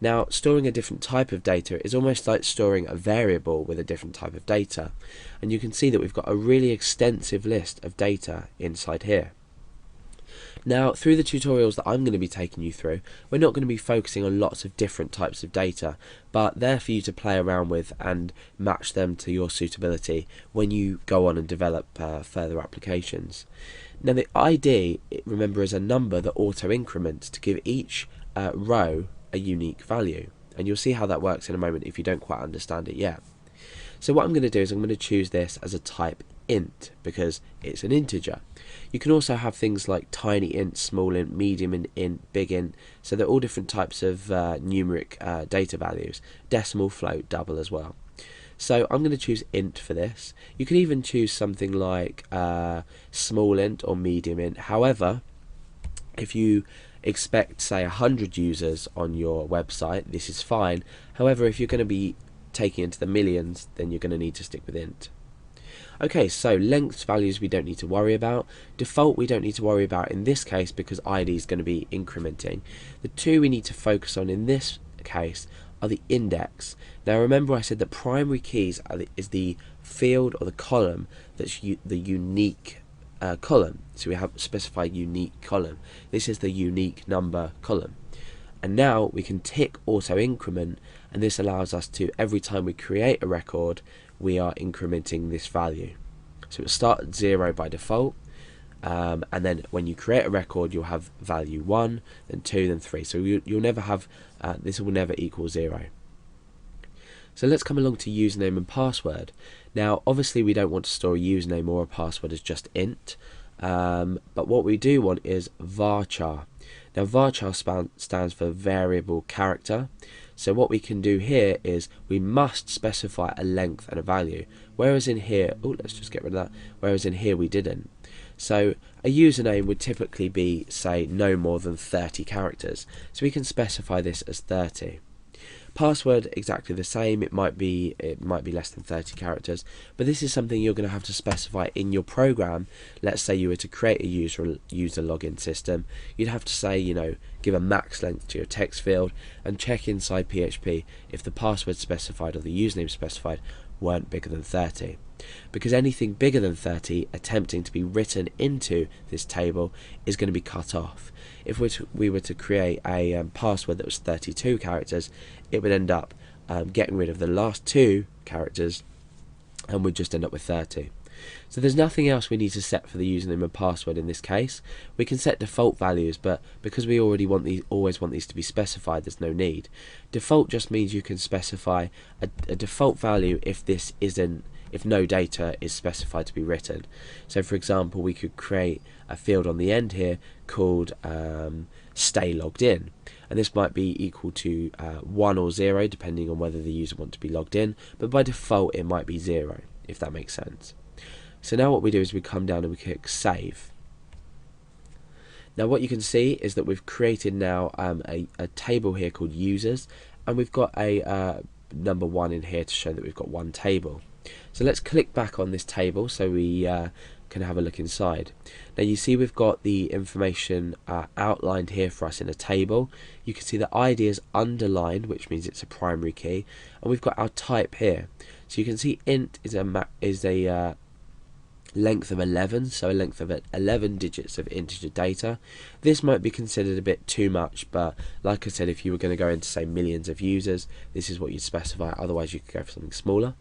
Now, storing a different type of data is almost like storing a variable with a different type of data, and you can see that we've got a really extensive list of data inside here. Now, through the tutorials that I'm going to be taking you through, we're not going to be focusing on lots of different types of data, but they're for you to play around with and match them to your suitability when you go on and develop further applications. Now, the ID, remember, is a number that auto increments to give each row a unique value, and you'll see how that works in a moment if you don't quite understand it yet. So what I'm going to do is I'm going to choose this as a type int because it's an integer. You can also have things like tiny int, small int, medium int, big int, so they're all different types of numeric data values, decimal, float, double as well. So I'm going to choose int for this. You can even choose something like small int or medium int. However, if you expect, say, 100 users on your website, this is fine. However, if you're going to be taking into the millions, then you're going to need to stick with int. Okay, so length values we don't need to worry about. Default we don't need to worry about in this case because ID is going to be incrementing. The two we need to focus on in this case are the index. Now remember I said that primary keys is the field or the column that's the unique column. So we have specified unique column. This is the unique number column. And now we can tick auto increment, and this allows us to, every time we create a record, we are incrementing this value. So it'll start at 0 by default, and then when you create a record you'll have value 1, then 2, then 3. So you'll never have, this will never equal 0. So let's come along to username and password. Now obviously we don't want to store a username or a password as just int, but what we do want is varchar. Now varchar stands for variable character. So what we can do here is we must specify a length and a value, whereas in here, let's just get rid of that, whereas in here we didn't. So a username would typically be, say, no more than 30 characters, so we can specify this as 30. Password exactly the same, it might be less than 30 characters, but this is something you're going to have to specify in your program. Let's say you were to create a user login system, you'd have to say, give a max length to your text field and check inside PHP if the password specified or the username specified weren't bigger than 30. Because anything bigger than 30 attempting to be written into this table is going to be cut off. If we were to create a password that was 32 characters, it would end up getting rid of the last 2 characters and would just end up with 30. So there's nothing else we need to set for the username and password in this case. We can set default values, but because we already always want these to be specified, there's no need. Default just means you can specify a default value if no data is specified to be written. So for example, we could create a field on the end here called stay logged in, and this might be equal to 1 or 0 depending on whether the user wants to be logged in, but by default it might be 0, if that makes sense. So now what we do is we come down and we click save. Now what you can see is that we've created now a table here called users, and we've got a number 1 in here to show that we've got one table. So let's click back on this table so we can have a look inside. Now you see we've got the information outlined here for us in a table. You can see the ID is underlined, which means it's a primary key, and we've got our type here. So you can see int is a length of 11, so a length of 11 digits of integer data. This might be considered a bit too much, but like I said, if you were going to go into, say, millions of users, this is what you'd specify. Otherwise you could go for something smaller.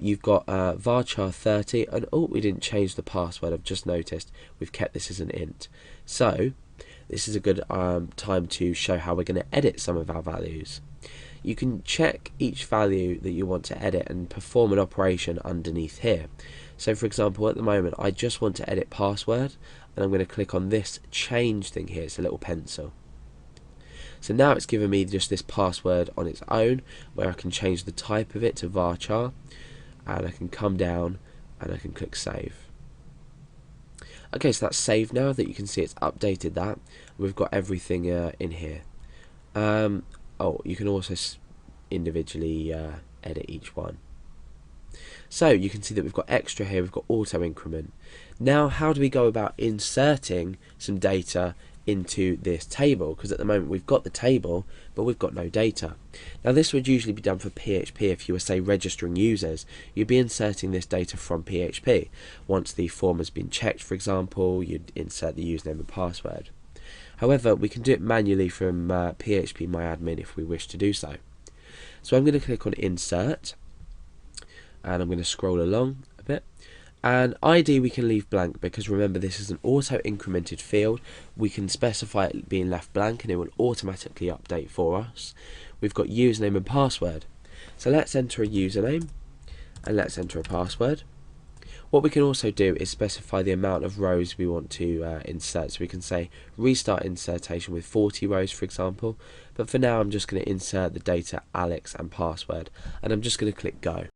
You've got varchar 30, and we didn't change the password. I've just noticed we've kept this as an int. So this is a good time to show how we're going to edit some of our values. You can check each value that you want to edit and perform an operation underneath here. So for example, at the moment I just want to edit password, and I'm going to click on this change thing here. It's a little pencil. So now it's given me just this password on its own, where I can change the type of it to varchar, and I can come down and I can click save. Okay, so that's saved now. That you can see it's updated that. We've got everything in here. You can also individually edit each one. So you can see that we've got extra here, we've got auto increment. Now how do we go about inserting some data into this table, because at the moment we've got the table but we've got no data. Now this would usually be done for PHP. If you were, say, registering users, you'd be inserting this data from PHP. Once the form has been checked, for example, you'd insert the username and password. However, we can do it manually from phpMyAdmin if we wish to do so. So I'm going to click on Insert, and I'm going to scroll along a bit. And ID we can leave blank, because remember, this is an auto incremented field. We can specify it being left blank and it will automatically update for us. We've got username and password. So let's enter a username and let's enter a password. What we can also do is specify the amount of rows we want to insert. So we can say restart insertation with 40 rows, for example. But for now, I'm just going to insert the data Alex and password, and I'm just going to click go.